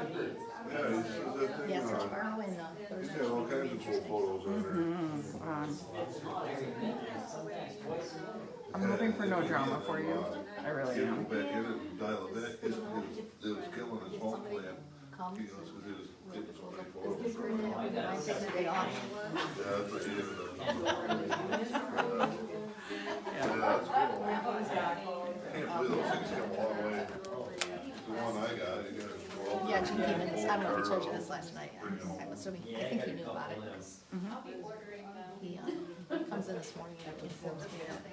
he says that thing, Yeah, so tomorrow and he's Thursday. got all kinds of cool photos in there. I'm hoping for no drama for you. I really Get him am. back in it and dial it back, it was killing his phone plan. He goes, cause he was getting so many photos. I take the day off. Yeah, that's what he ended up doing. Yeah, that's cool. Can't believe those things come a long way. The one I got, you got a 12. Yeah, Gene came in this, I don't know if he told you this last night. I'm assuming, I think he knew about it. He comes in this morning and informs me that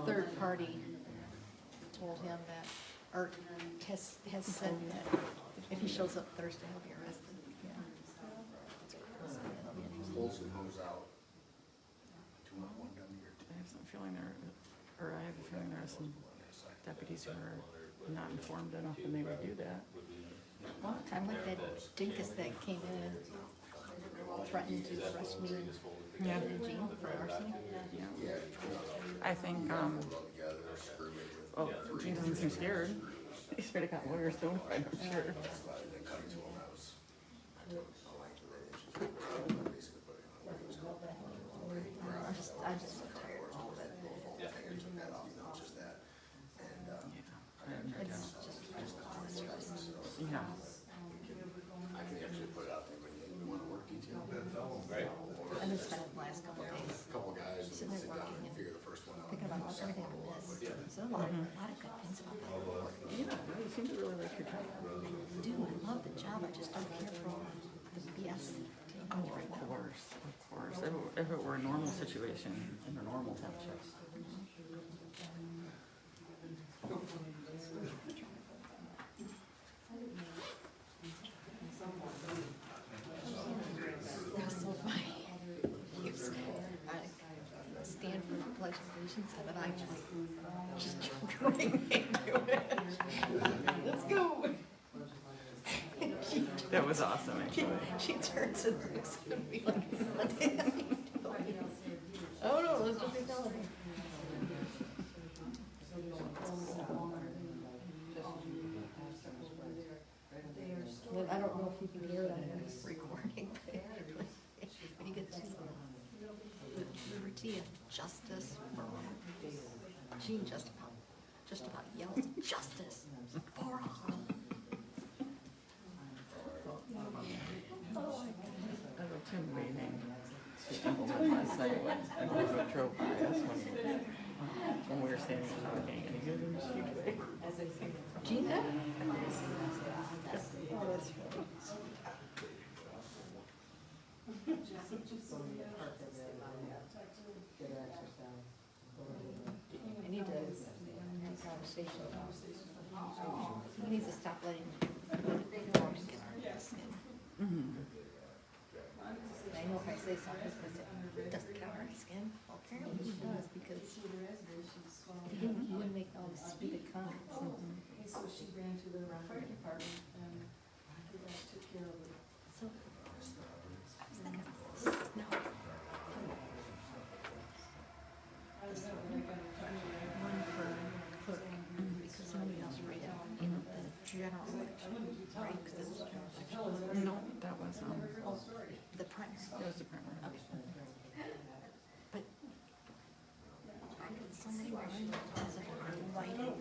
third party told him that, or has said that if he shows up Thursday, he'll be arrested. Yeah. Folsom goes out. 2-1 down here. I have some feeling I have a feeling there are some deputies who are not informed enough and they would do that. Well, kind of like that dinkus that came in and threatened to arrest me and Gene for larceny. Yeah. I think, well, Gene doesn't seem scared. He's already got lawyers notified, I'm sure. I'm just so tired of all that. It's just cause stress. Yeah. I can actually put it out there, but we want to work detail. Right. I've been spending the last couple of days Couple guys sitting there sit down working and and figure the first one out. thinking about everything I missed. So a lot of good things about that report. Yeah, you seem to really like your job. I do, I love the job, I just don't care for all the BS that Oh, comes right of now. course, of course. If it were a normal situation in a normal township. That's so funny. I stand for the pledge of allegiance and then I just jump right into it. Let's go. That was awesome, actually. She turns and looks at me like, what the hell are you doing? Oh no, that's what they tell me. Well, I don't know if you can hear it on this recording, but when you get to liberty and justice for all, Gene just about yells justice for all. I wrote Tim waving to Embleton last night and he drove by us when we were standing and talking and he goes, Gene did? I need to have a conversation. He needs to stop letting dogs get under his skin. I know if I say something, it doesn't get under his skin. Well, apparently he does because he wouldn't make all these stupid comments. So she ran to the fire department and the guys took care of it. So, I was thinking, no. One for clerk, because somebody else read it in the general election, right? Because it was the general election. no, that was, The primary. that was the primary. But I got so many writing as if I write it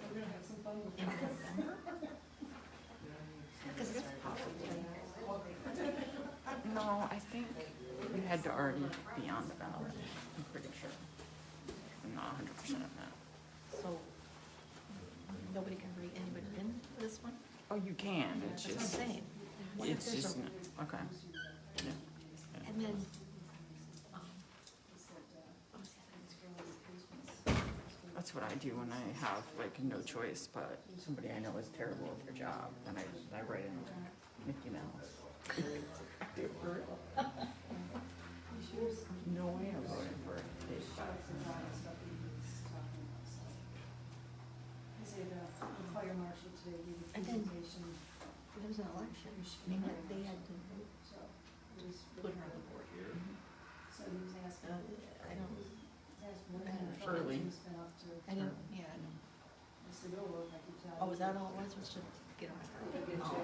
in November. Because it's probably. No, I think you had to already be on the ballot, I'm pretty sure. I'm not 100% of that. So nobody can write anybody in for this one? Oh, you can, it's That's what I'm just, saying. What if it's there's just, a- okay. Yeah. And then, That's what I do when I have like no choice, but somebody I know is terrible at their job, and I write in Mickey Mouse. I do it for real. No way I'm voting for it. He said the fire marshal today gave a And then- presentation. it was an election, I mean, like, they had to put her on the board. So he was asking, I don't, he was asking what kind of Early. funds he spent up to. I don't, yeah, I know. I it over, I could tell. Oh, was that all it was to get them? Oh.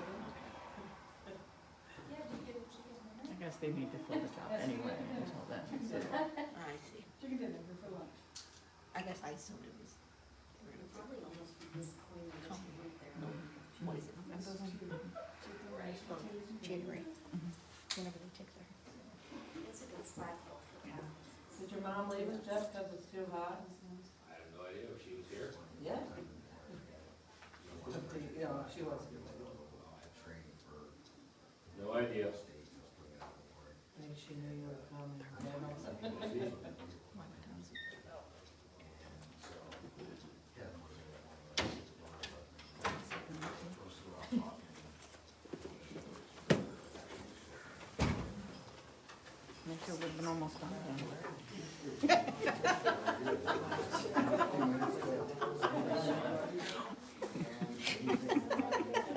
I guess they need to fill the job anyway until then, so. I see. Chicken dinner for lunch. I guess I assumed it was. Come, what is it? January. Whenever they take their. Did your mom leave it, Jeff, because it's too hot? I have no idea if she was here. Yeah. Yeah, she was. No idea. Maybe she knew you were coming. Make sure we've been almost done then.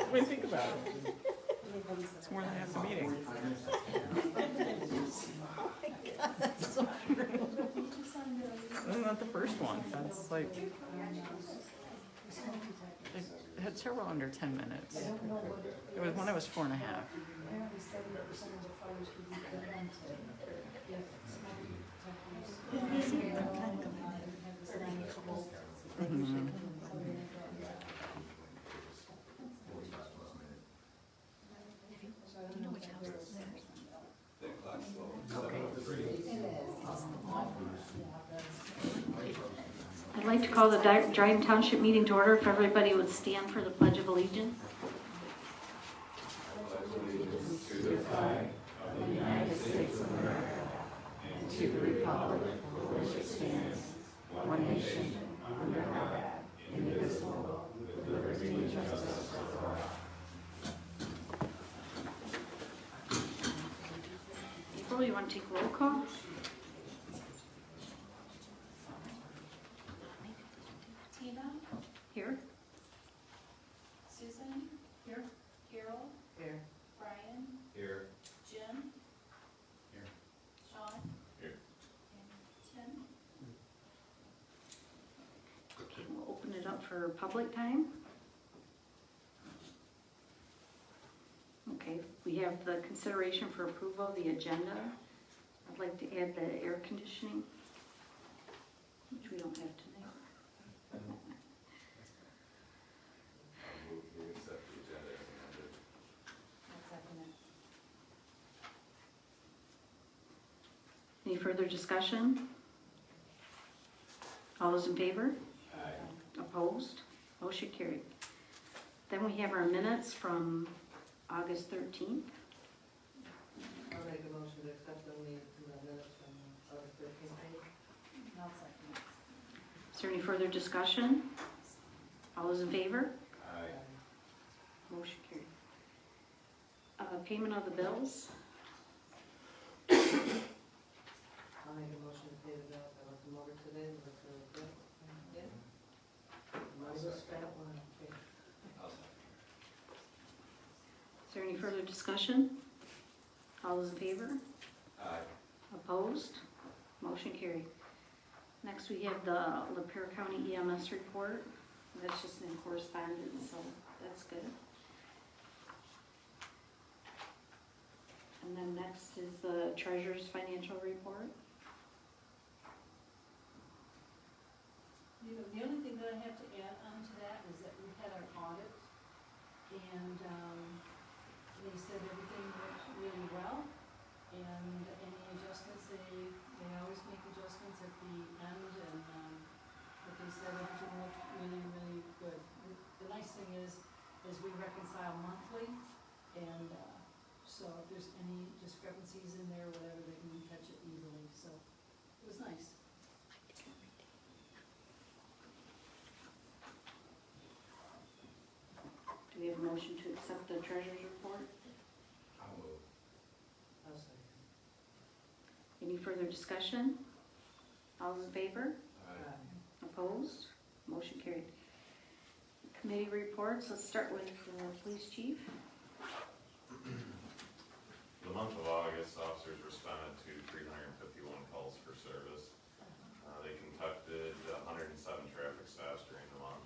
What do you think about it? It's more than half the meeting. That's so true. Isn't that the first one? That's like, it had several under 10 minutes. It was when it was 4.5. Apparently 70% of the fires could be prevented if smoking Mhm. You know which house is there? I'd like to call the Dryden Township meeting to order if everybody would stand for the Pledge of Allegiance. To the republic for which it stands, one nation, under God, indivisible, with liberty and justice for all. April, you want to take roll call? Tina, Here. Susan. Here. Carol, Here. Brian, Here. Jim. Here. Sean. Here. And Tim. Okay, we'll open it up for public time. Okay, we have the consideration for approval of the agenda. I'd like to add the air conditioning, which we don't have tonight. Any further discussion? All those in favor? Opposed? Motion carried. Then we have our minutes from August 13th. I'll make a motion to accept the minutes from August 13th. I'll second it. Is there any further discussion? All those in favor? Motion carried. Payment of the bills. I'll make a motion to pay the bills. I looked them over today, they look really good. Yeah. Money was spent when I paid. Is there any further discussion? All those in favor? Opposed? Motion carried. Next, we have the Lapeer County EMS report. That's just in correspondence, so that's good. And then next is the treasurer's financial report. You know, the only thing that I have to add on to that is that we had our audit, and they said everything went really well, and any adjustments, they always make adjustments at the end, and but they said everything looked really, really good. The nice thing is we reconcile monthly, and so if there's any discrepancies in there, whatever, they can catch it easily, so it was nice. Do we have a motion to accept the treasurer's report? I'll move. I'll second. Any further discussion? All those in favor? Opposed? Motion carried. Committee reports, let's start with the police chief. The month of August, officers responded to 351 calls for service. They conducted 107 traffic stops during the month.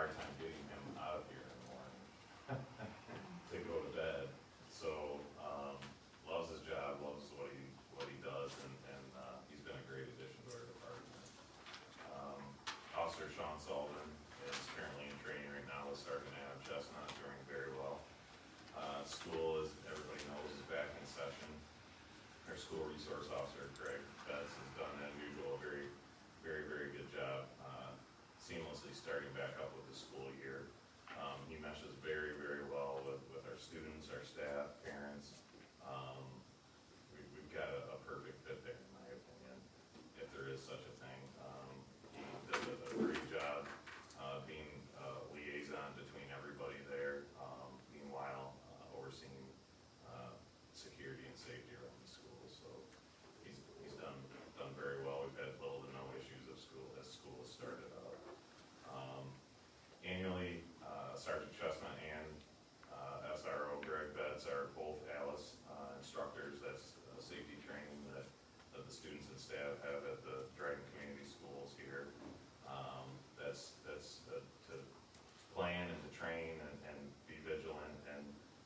hard time getting him out of here in the morning to go to bed. So, loves his job, loves what he does, and he's been a great addition to our department. Officer Sean Sullivan is currently in training right now with Sergeant Adam Chestnut, doing very well. School, as everybody knows, is back in session. Our school resource officer, Greg Betts, has done as usual, a very, very, very good job, seamlessly starting back up with the school year. He meshes very, very well with our students, our staff, parents. We've got a perfect fit there, in my opinion, if there is such a thing. He does a great job, being a liaison between everybody there, meanwhile, overseeing, security and safety around the school. So he's done very well. We've had little to no issues as school has started up. Annually, Sergeant Chestnut and SRO Greg Betts are both ALICE instructors. That's safety training that the students and staff have at the Dryden Community Schools here. That's to plan and to train and be vigilant, and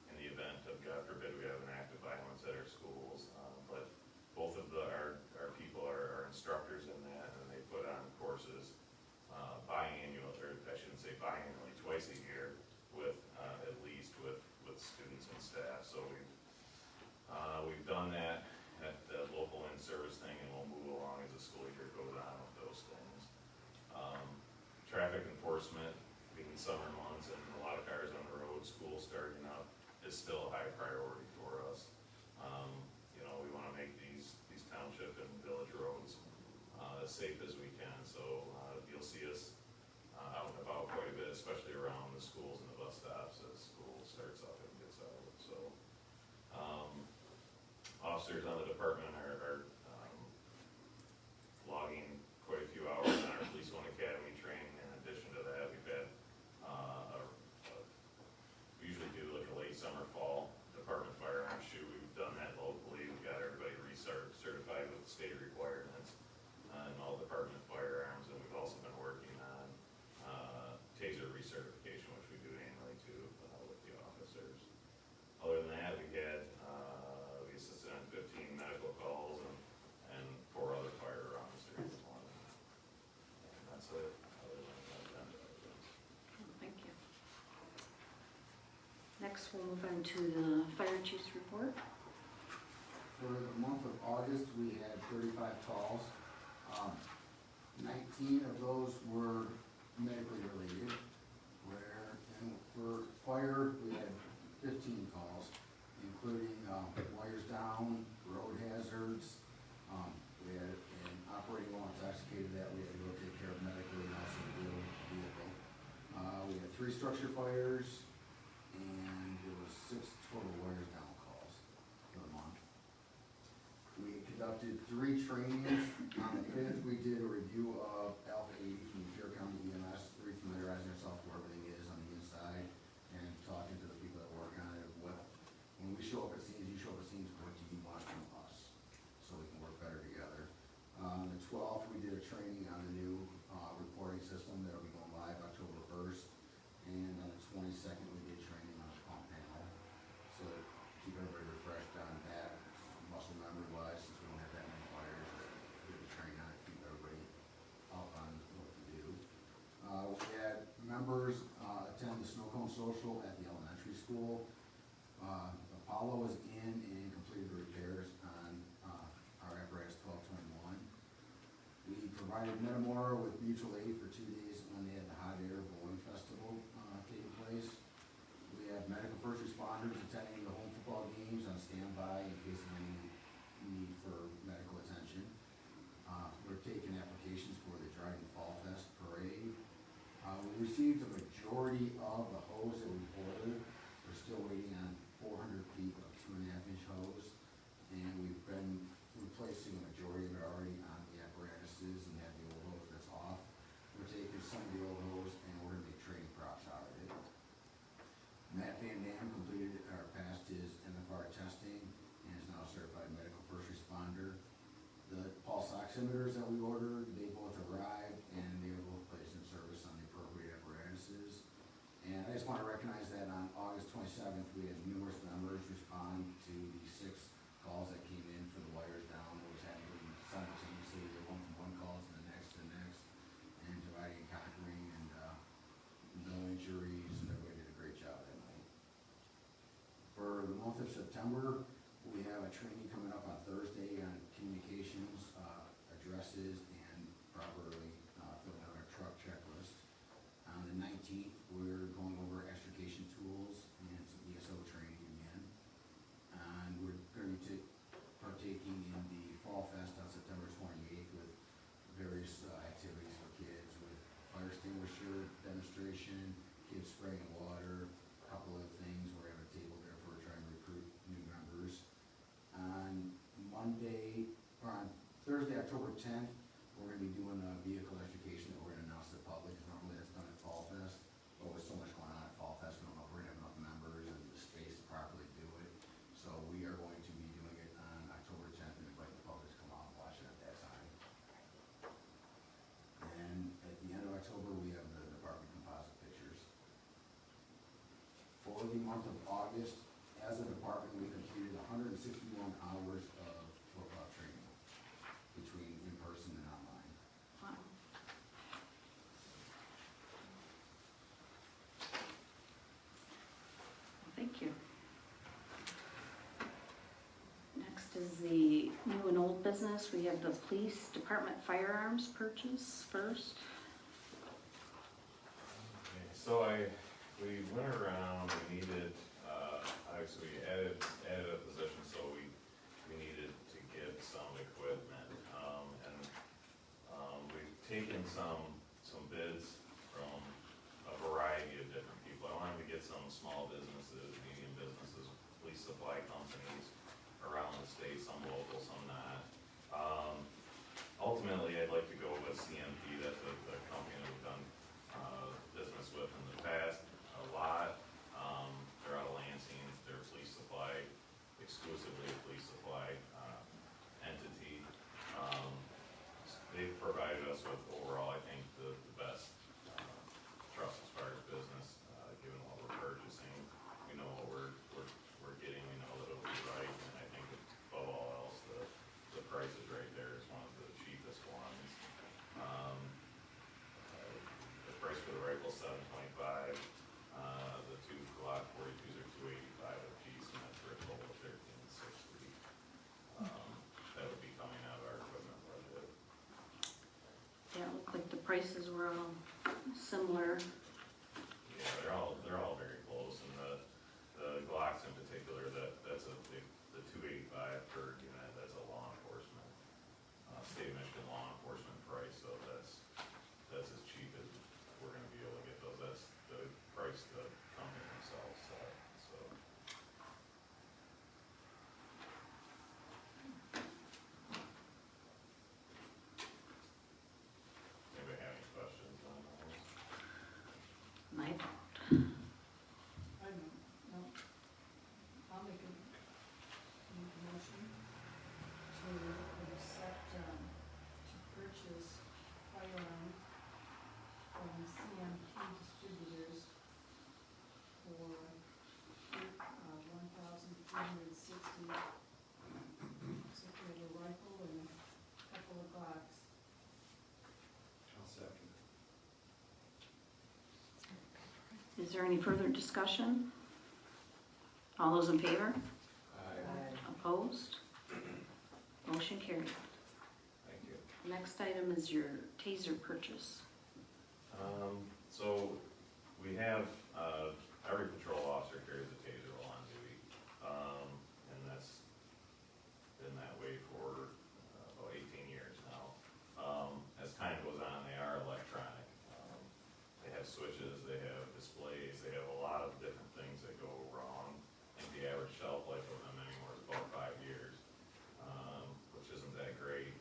in the event of, God forbid, we have an act of violence at our schools. But both of our people are instructors in that, and they put on courses biannual, or I shouldn't say biannually, twice a year with at least with students and staff. So we've done that at the local in-service thing, and we'll move along as the school year goes on with those things. Traffic enforcement, being summer months and a lot of cars on the road, school starting up, is still a high priority for us. We want to make these township and village roads as safe as we can. So you'll see us out and about quite a bit, especially around the schools and the bus stops as school starts up and gets out. So officers on the department are logging quite a few hours in our Police One Academy training. In addition to that, we've had we usually do like a late summer, fall department firearm shoot. We've done that locally. We've got everybody certified with the state requirements in all department firearms, and we've also been working on Taser recertification, which we do annually too with the officers. Other than that, we assisted on 15 medical calls and 4 other firearms during the morning. And that's it. Other than that, Thank you. Next, we'll move on to the fire chief's report. For the month of August, we had 35 calls. 19 of those were medically related, and for fire, we had 15 calls, including wires down, road hazards. We had an operating while intoxicated that we had to go take care of medically, and also the vehicle. We had 3 structure fires, and there was 6 total wires down calls for the month. We conducted 3 trainings. On the 5th, we did a review of Alpha 80 from Fair County EMS, refamiliarizing ourselves where everything is on the inside, and talking to the people that work on it. When we show up at scenes, you show up at scenes, what do you want from us, so we can work better together. On the 12th, we did a training on the new reporting system that will be going live October 1st, and on the 22nd, we did training on the pump panel, so to keep everybody refreshed on that, muscle memory wise, since we don't have that many fires, we did a training on it, keep everybody up on what to do. We had members attend the snow cone social at the elementary school. Apollo was in and completed the repairs on our apparatus 1221. We provided Metamora with mutual aid for 2 days when they had the hot air bowling festival taking place. We have medical first responders attending the home football games on standby in case of any need for medical attention. We're taking applications for the Dryden Fall Fest parade. We received a majority of the hose that we ordered. We're still waiting on 400 feet of 2.5-inch hose, and we've been replacing a majority of it already on the apparatuses and have the old hose that's off. We're taking some of the old hose and we're gonna make training props out of it. Matt Van Dam completed or passed his MFR testing and is now a certified medical first responder. The pulse oximeters that we ordered, they both arrived and they were both placed in service on the appropriate apparatuses. 27th, we had numerous members respond to the 6 calls that came in for the wires down. It was happening simultaneously. They went from one call to the next, and dividing and conquering, and no injuries, and everybody did a great job that night. For the month of September, we have a training coming up on Thursday on communications, addresses, and properly filling out our truck checklist. On the 19th, we're going over extrication tools and some ESO training again. And we're going to be partaking in the Fall Fest on September 28th with various activities for kids, with fire extinguisher demonstration, kids spraying water, a couple of things. We're having a table there for trying to recruit new members. On Thursday, October 10th, we're going to be doing a vehicle education that we're going to announce to the public. Normally that's done at Fall Fest, but with so much going on at Fall Fest, we don't know if we're going to have enough members and the space to properly do it. So we are going to be doing it on October 10th and invite the public to come out and watch it at that time. And at the end of October, we have the department composite pictures. For the month of August, as a department, we completed 161 hours of workout training between in-person and online. Wow. Thank you. Next is the new and old business. We have the police department firearms purchase first. Okay, so we went around, we needed, obviously we added a position, so we needed to get some equipment. We've taken some bids from a variety of different people. I wanted to get some small businesses, medium businesses, police supply companies around the state, some local, some not. Ultimately, I'd like to go with CMP. That's the company that we've done business with in the past a lot. They're out of Lansing. They're police supply, exclusively a police supply entity. They've provided us with overall, I think, the best trust as far as business, given what we're purchasing. We know what we're getting. We know that it'll be right, and I think above all else, the price is right there. It's one of the cheapest ones. The price for the rifle is $725. The two Glock 42s are $285 a piece, and that's for a total of $1,360. That would be coming out of our equipment budget. Yeah, it looked like the prices were all similar. Yeah, they're all very close, and the Glocks in particular, that's the $285 per unit. That's a law enforcement, state of Michigan law enforcement price. So that's as cheap as we're going to be able to get those. That's the price the company themselves set. So. Anybody have any questions on those? I don't. I don't, no. I'll make a motion to accept, to purchase Firearm from CMP Distributors for $1,360. Secure rifle and a couple of Glocks. I'll second it. Is there any further discussion? All those in favor? Opposed? Motion carried. Thank you. Next item is your Taser purchase. So we have, every patrol officer carries a Taser while on duty. And that's been that way for about 18 years now. As time goes on, they are electronic. They have switches, they have displays, they have a lot of different things that go wrong. I think the average shelf life of them anymore is about 5 years, which isn't that great.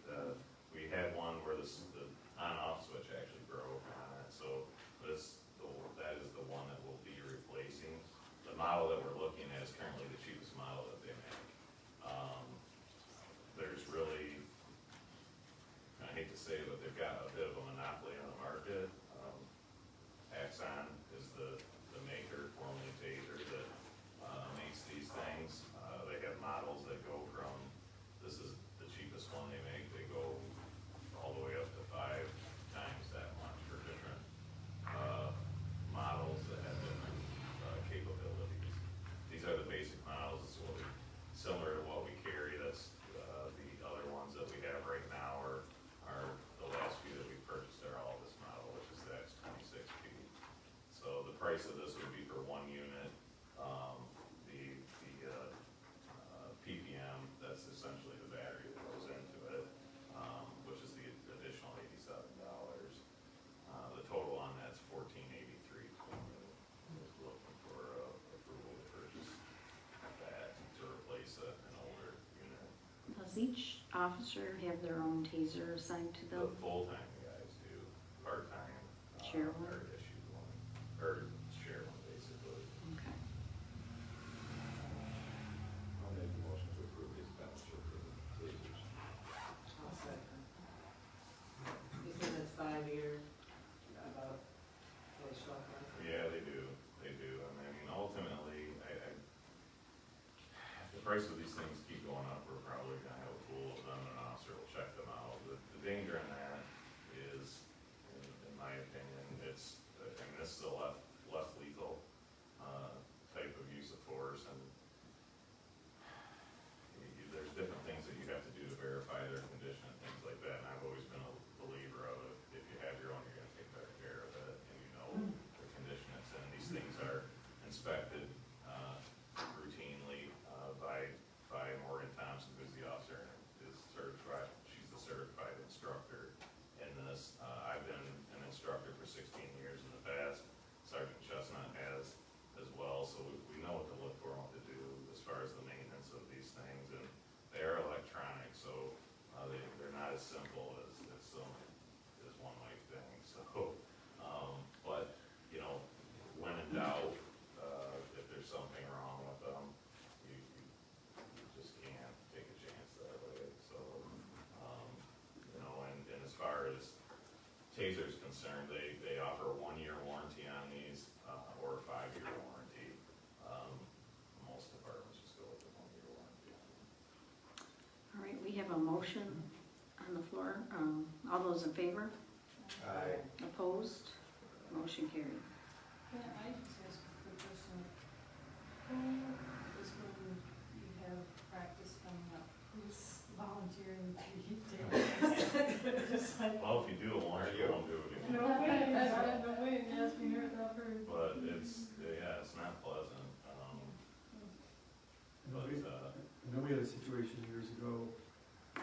We had one where the on-off switch actually broke on it, so that is the one that we'll be replacing. The model that we're looking at is currently the cheapest model that they make. There's really, I hate to say it, but they've got a bit of a monopoly on the market. Axon is the maker, formerly Taser, that price of this would be for one unit. PPM, that's essentially the battery that goes into it, which is the additional $87. The total on that's $1483. Just looking for approval to purchase that to replace an older unit. Does each officer have their own taser assigned to The them? full-time guys do, part-time. Share one? Are issued one, or share one basically. Okay. I'll make the motion to approve the expenditure for the tasers. I'll second. You said it's 5 years, about, for a short run. Yeah, they do, and I mean, ultimately, if the price of these things keep going up, we're probably gonna have a pool of them, and an officer will check them out. The danger in that is, in my opinion, it's, I mean, this is a less lethal, type of use of force, and there's different things that you have to do to verify their condition and things like that, and I've always been a believer of it. If you have your own, you're gonna take better care of it, and you know the condition it's in. These things are inspected, routinely, by Morgan Thompson, who's the officer, and is certified, she's the certified instructor in this. I've been an instructor for 16 years in the past, Sergeant Chestnut has as well, so we know what to look for and what to do as far as the maintenance of these things, and they are electronic, so they're not as simple as one might think, so, but, you know, when in doubt, if there's something wrong with them, you just can't take a chance that way, so, you know, and as far as Taser's concerned, they offer a 1-year warranty on these, or a 5-year warranty. Most departments just go with the 1-year warranty. All right, we have a motion on the floor. All those in favor? Aye. Opposed? Motion carried. Yeah, I just ask a quick question. Who is when you have practice coming up, who's volunteering to keep taking? Just like, Well, if you do it once, you won't do it again. no way, no way, asking her without her. But it's not pleasant, but, I know we had a situation years ago,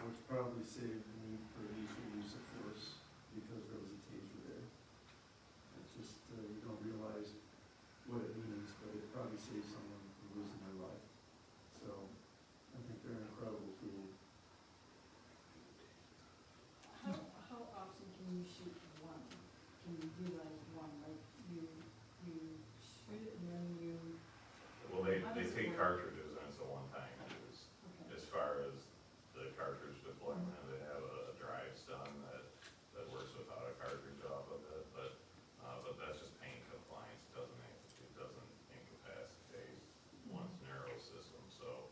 which probably saved the need for lethal use of force because there was a taser there. It's just, you don't realize what it means, but it probably saved someone from losing their life. So, I think they're an incredible tool. How often can you shoot one? Can you do like one, like you shoot it and then you, well, they take cartridges and it's a one-time use. okay. As far as the cartridge deployment, they have a drive stun that works without a cartridge off of it, but that's just pain compliance, it doesn't incapacitate one's nervous system, so,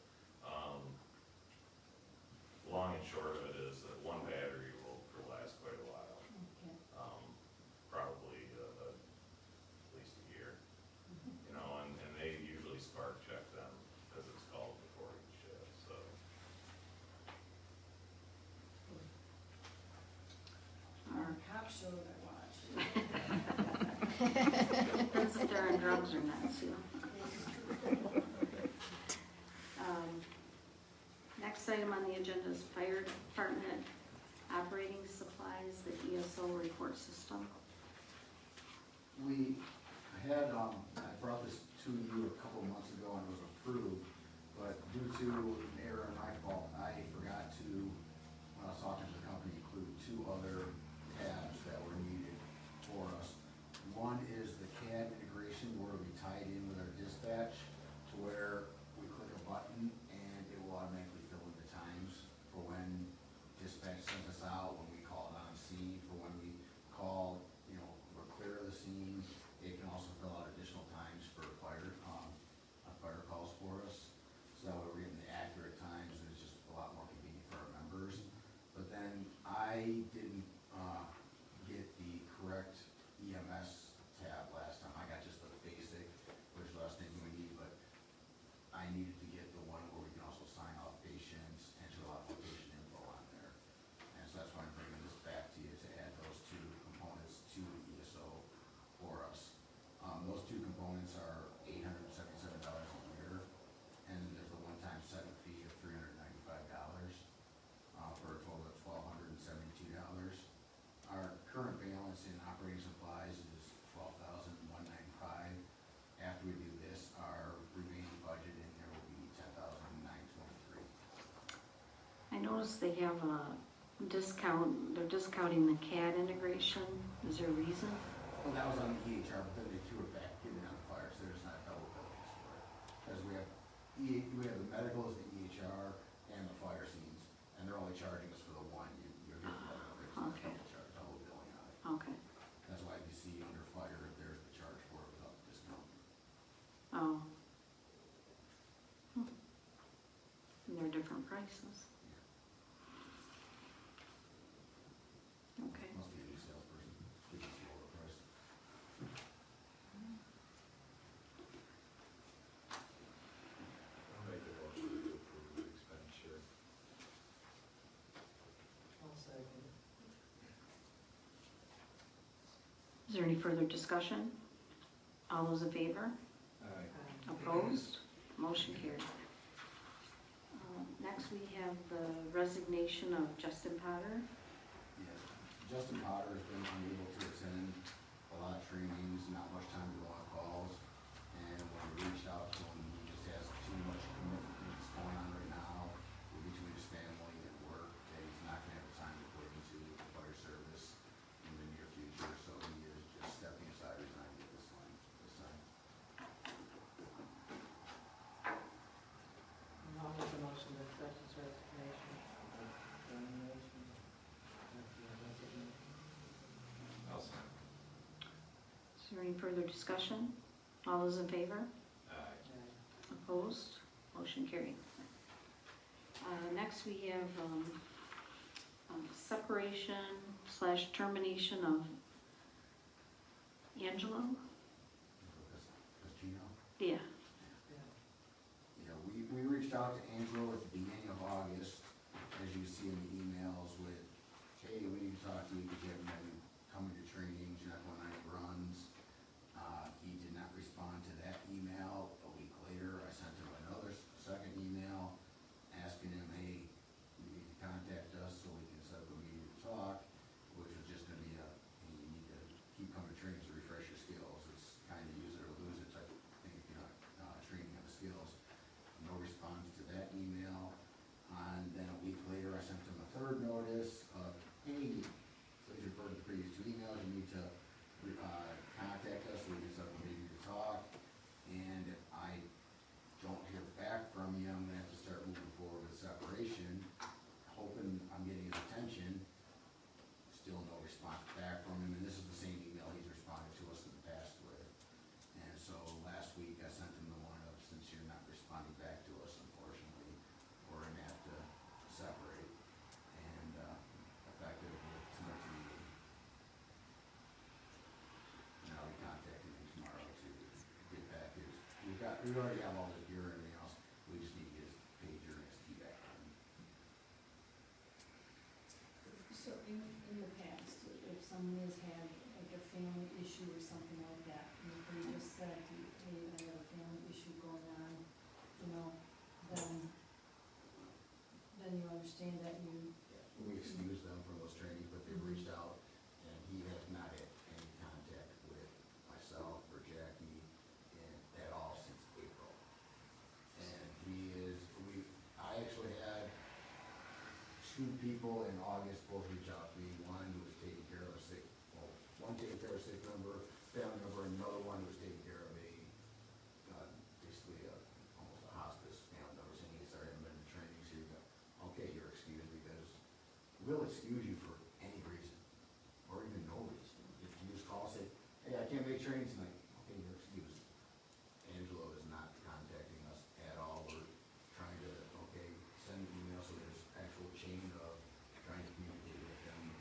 long and short of it is that one battery will last quite a while, Okay. probably, at least a year, you know, and they usually spark check them, as it's called, before each shift, so. Our cop show that I watch. Depends if they're on drugs or not, Sue. Next item on the agenda is fire department operating supplies, the ESO report system. We had, I brought this to you a couple months ago and it was approved, but due to an error on my fault, I forgot to, when I was talking to the company, include 2 other tabs that were needed for us. One is the CAD integration where we tied in with our dispatch to where we click a button and it will automatically fill in the times for when dispatch sends us out, when we call it on scene, for when we call, you know, we're clear of the scene. It can also fill out additional times for fire calls for us. So that way we're getting the accurate times noticed they have a discount, they're discounting the CAD integration. Is there a reason? Well, that was on the EHR, but then they threw it back, giving it on the fire, so there's not double billings for it. Because we have the medical as the EHR and the fire scenes, and they're only charging us for the one. You're getting one of it, so Okay. they charge double billing on it. Okay. That's why you see under fire, there's the charge for it without the discount. Oh. And they're different prices. Okay. Must be a new salesperson, gives us a lower price. I'll make a motion to approve the expenditure. I'll second. Is there any further discussion? All those in favor? Aye. Opposed? Motion carried. Next, we have the resignation of Justin Potter. Yeah, Justin Potter has been unable to attend a lot of trainings, not much time to go on calls. And when we reached out to him, he just has too much commitments going on right now between his family and work, that he's not gonna have the time to put into the fire service in the near future, so he is just stepping aside, resigning at this time. I'll make a motion to accept his resignation. I'll second. Is there any further discussion? All those in favor? Aye. Opposed? Motion carried. Next, we have separation / termination of Angelo. That's Gino. Yeah. Yeah, we reached out to Angelo at the beginning of August, as you see in the emails with, hey, we need to talk to you because you haven't been coming to trainings, you're not going on any runs. He did not respond to that email. A week later, I sent him another second email asking him, hey, you need to contact us so we can set up a meeting to talk, which was just gonna be hey, you need to keep coming to trainings to refresh your skills. It's kind of use it or lose it type of thing if you're not training on the skills. No response to that email. And then a week later, I sent him a third notice of, hey, please refer to the previous two emails, you need to contact us so we can set up a meeting to talk. And if I don't hear back from you, I'm gonna have to start moving forward with separation, hoping I'm getting his attention. Still no response back from him, and this is the same email he's responded to us in the past with. And so last week, I sent him the one of, since you're not responding back to us, unfortunately, we're gonna have to separate, and effective with tonight's meeting. And I'll be contacting him tomorrow to get back his, we already have all his gear and everything else, we just need to get his pager and his key back on him. So in the past, if someone has had like a family issue or something like that, and if they just said, hey, I have a family issue going on, you know, then you understand that you, We excused them from those trainings, but they reached out, and he has not had any contact with myself or Jackie at all since April. And I actually had two people in August both reach out to me, one who was taking care of a one taking care of a sick member, family member, and another one who was taking care of basically almost a hospice family member, saying, hey, sorry, I haven't been in training, so you go, okay, you're excused because we'll excuse you for any reason, or even no reason. If you just call and say, hey, I can't make trainings tonight, okay, you're excused. Angelo is not contacting us at all. We're trying to, send an email so there's actual chain of trying to communicate with them.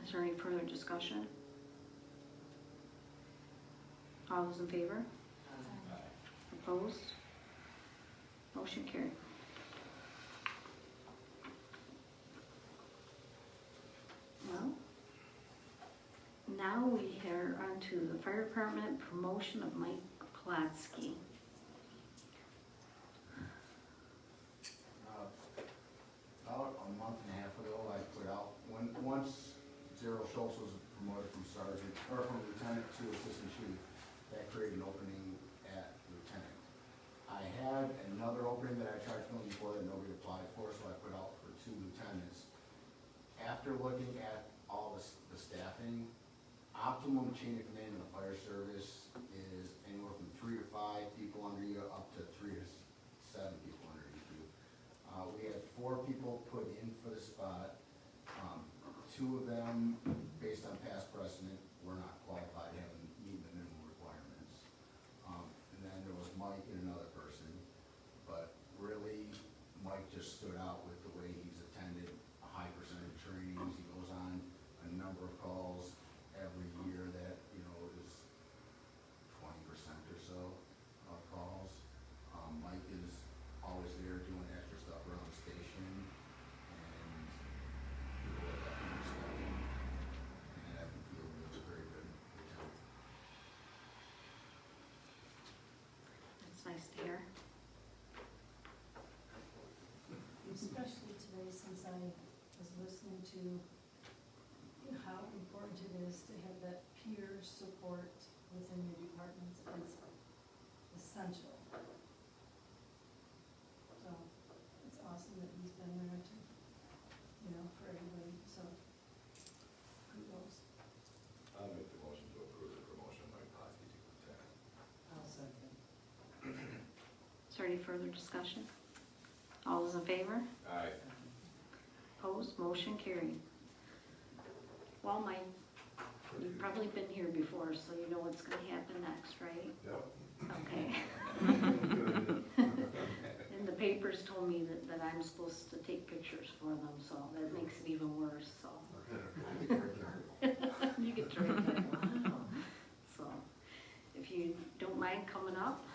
Is there any further discussion? All those in favor? Opposed? Motion carried. Well, now we are on to the fire department promotion of Mike Platsky. About a month and a half ago, I put out, once Zero Schultz was promoted from sergeant, or from lieutenant to assistant chief, that created an opening at lieutenant. I had another opening that I tried filling before that nobody applied for, so I put out for 2 lieutenants. After looking at all the staffing, optimum chain of command in the fire service is anywhere from 3 to 5 people under you, up to 3 to 7 people underneath you. We had 4 people put in for the spot. 2 of them, based on past precedent, were not qualified, haven't meet the minimum requirements. And then there was Mike and another person, but really, Mike just stood out with the way he's attended a high percentage of trainings. He goes on a number of calls every year that, you know, is 20% or so of calls. Mike is always there doing extra stuff around the station, and people like that understand him, and I think he'll be a very good lieutenant. That's nice to hear. Especially today, since I was listening to how important it is to have that peer support within your departments is essential. So it's awesome that he's been there to, you know, for everybody, so kudos. I'll make the motion to approve the promotion of Mike Platsky to lieutenant. I'll second. Is there any further discussion? All those in favor? Aye. Opposed? Motion carried. Well, Mike, you've probably been here before, so you know what's gonna happen next, right? Yep. Okay. And the papers told me that I'm supposed to take pictures for them, so that makes it even worse, so. You get to read that. Wow. So, if you don't mind coming up.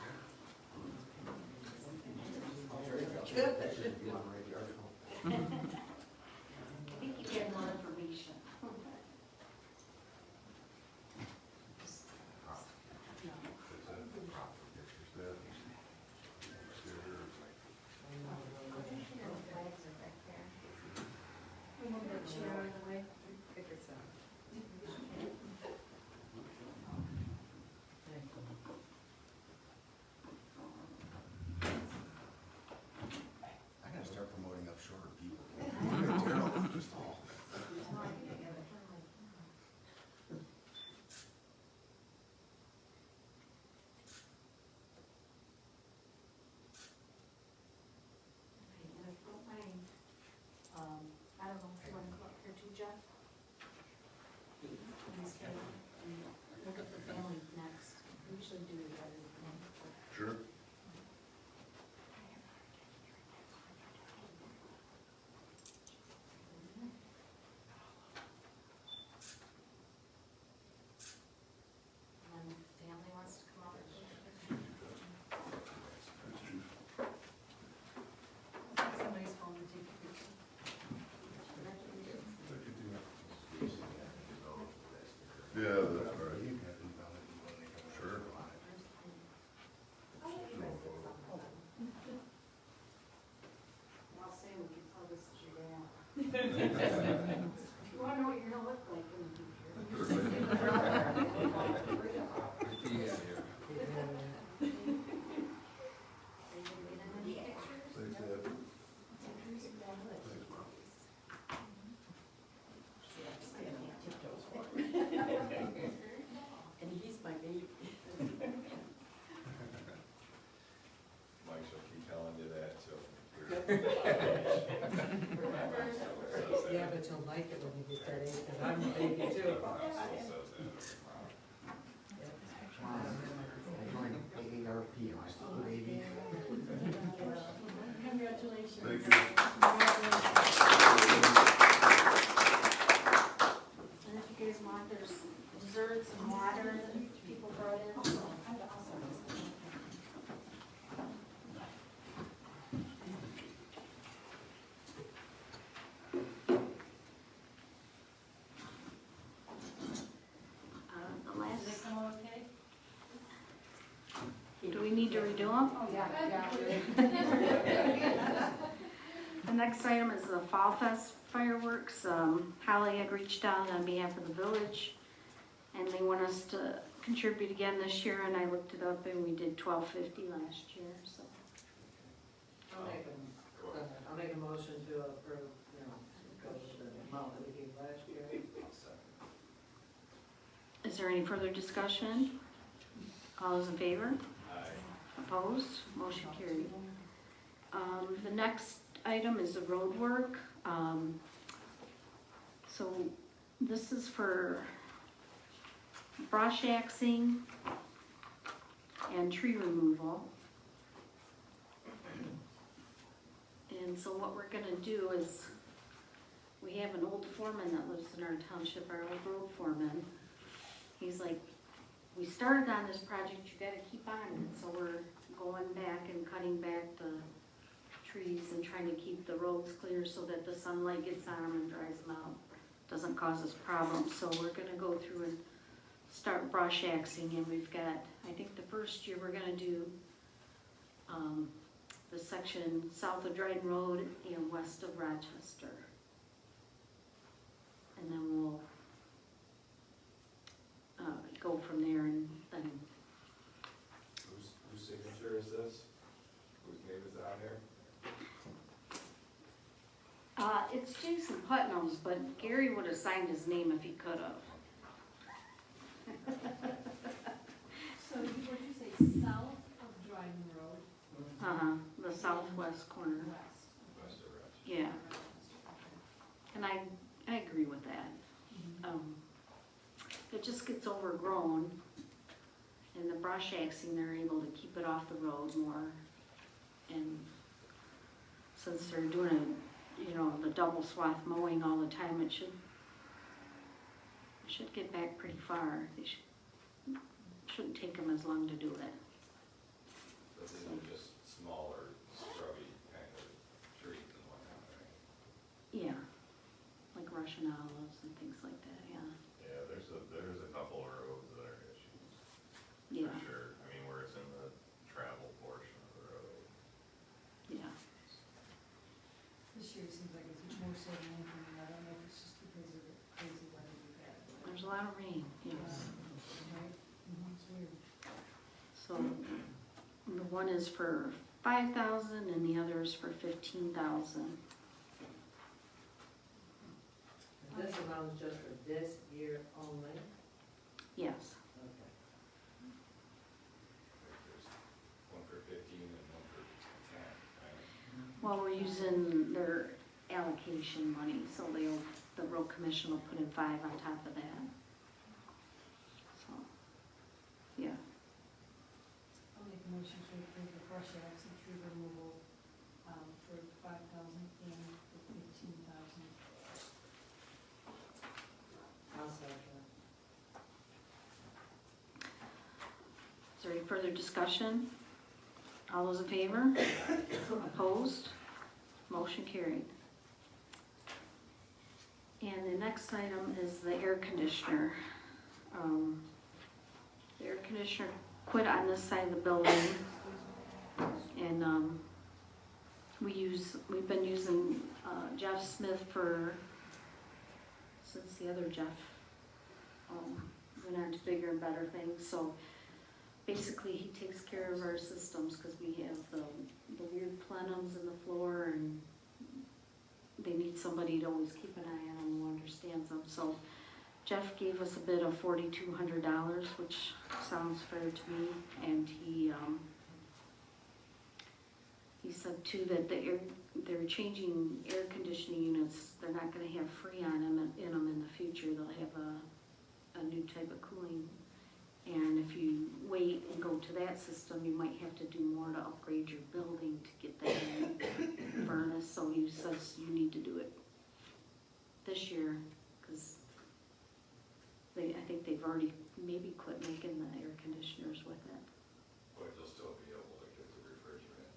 I think you get more information. Move that chair out of the way. Pick it up. I gotta start promoting up shorter people. Terrible, just all. And if you don't mind, I don't know if you want to come up here too, Jeff? Please, look at the family next. We usually do it rather than. Sure. And family wants to come up. Somebody's phone to take a picture. Yeah, that's all right. Sure. I'll say we can tell this is your dad. You wanna know what you're gonna look like in the future? Are you gonna get in any pictures? Thanks, Dad. And he's my baby. Mike shall keep telling you that, so. Yeah, but you'll like it when you get that age, because I'm a baby too. I joined AARP, am I still a baby? Congratulations. Thank you. And need to redo them? Oh, yeah. The next item is the Fall Fest fireworks. Holly had reached out on behalf of the village, and they want us to contribute again this year, and I looked it up, and we did $12.50 last year, so. I'll make a motion to approve, go with the amount that we gave last year. Is there any further discussion? All those in favor? Opposed? Motion carried. The next item is the road work. So this is for brush axing and tree removal. And so what we're gonna do is, we have an old foreman that lives in our township, our old road foreman. He's like, we started on this project, you gotta keep on it, so we're going back and cutting back the trees and trying to keep the roads clear so that the sunlight gets on them and dries them out. Doesn't cause us problems, so we're gonna go through and start brush axing, and we've got, I think the first year we're gonna do, the section south of Dryden Road and west of Rochester. And then we'll go from there, and then Whose signature is this? Whose name is on here? it's Jason Putnam's, but Gary would have signed his name if he could have. So what did you say, south of Dryden Road? The southwest corner. West. West of Rochester. Yeah, and I agree with that. It just gets overgrown, and the brush axing, they're able to keep it off the road more. And since they're doing the double swath mowing all the time, it should get back pretty far. They shouldn't take them as long to do it. But these are just smaller, scrubby kind of trees and whatnot, right? Yeah, like Russian olives and things like that, yeah. Yeah, there's a couple of roads that are issues, Yeah, for sure. I mean, where it's in the travel portion of the road. yeah. This year seems like it's more so than anything, I don't know if it's just because of the crazy weather we've had. There's a lot of rain, yes. Right? It's weird. So the one is for 5,000 and the other is for 15,000. This amount is just for this year only? Yes. Okay. There's one for 15 and one for 10, right? Well, we're using their allocation money, so the road commission will put in 5 on top of that. So, yeah. I'll make a motion to approve the brush axe and tree removal, for 5,000 and for 15,000. I'll second. Is there any further discussion? All those in favor? Opposed? Motion carried. And the next item is the air conditioner. The air conditioner quit on this side of the building. And we've been using Jeff Smith since the other Jeff went on to bigger and better things. So basically he takes care of our systems because we have the weird plenums in the floor, and they need somebody to always keep an eye on them who understands them. So Jeff gave us a bid of $4,200, which sounds fair to me, and he said too that they're changing air conditioning units. They're not going to have Freon in them in the future. They'll have a new type of cooling. And if you wait and go to that system, you might have to do more to upgrade your building to get that furnace. So he says you need to do it this year, because I think they've already maybe quit making the air conditioners with it. But you'll still be able to get the refrigerant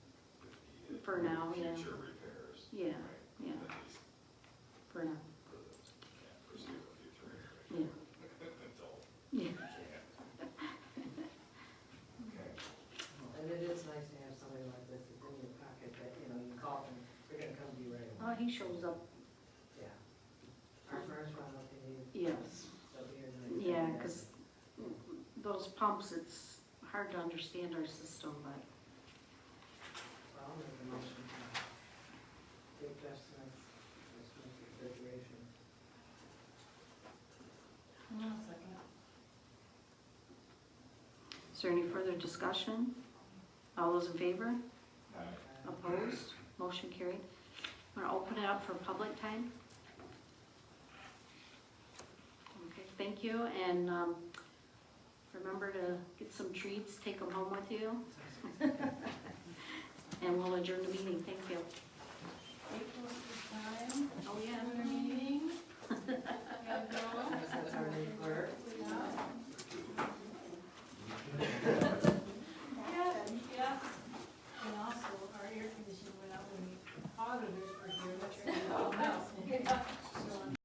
if needed. For now, yeah. Future repairs. Yeah, Right. yeah. At least For now. for the foreseeable future. Yeah. Until Yeah. you can't. Okay. And money shows up, Yeah. Our first round, what they need, yes. they'll be here tonight. Yeah, because those pumps, it's hard to understand our system, but Well, I'll make a motion to take Justin's refrigeration. is there any further discussion? All those in favor? Opposed? Motion carried. I'm gonna open it up for public time. Okay, thank you, and remember to get some treats, take them home with you. And we'll adjourn the meeting, thank you. April is time. Oh, yeah.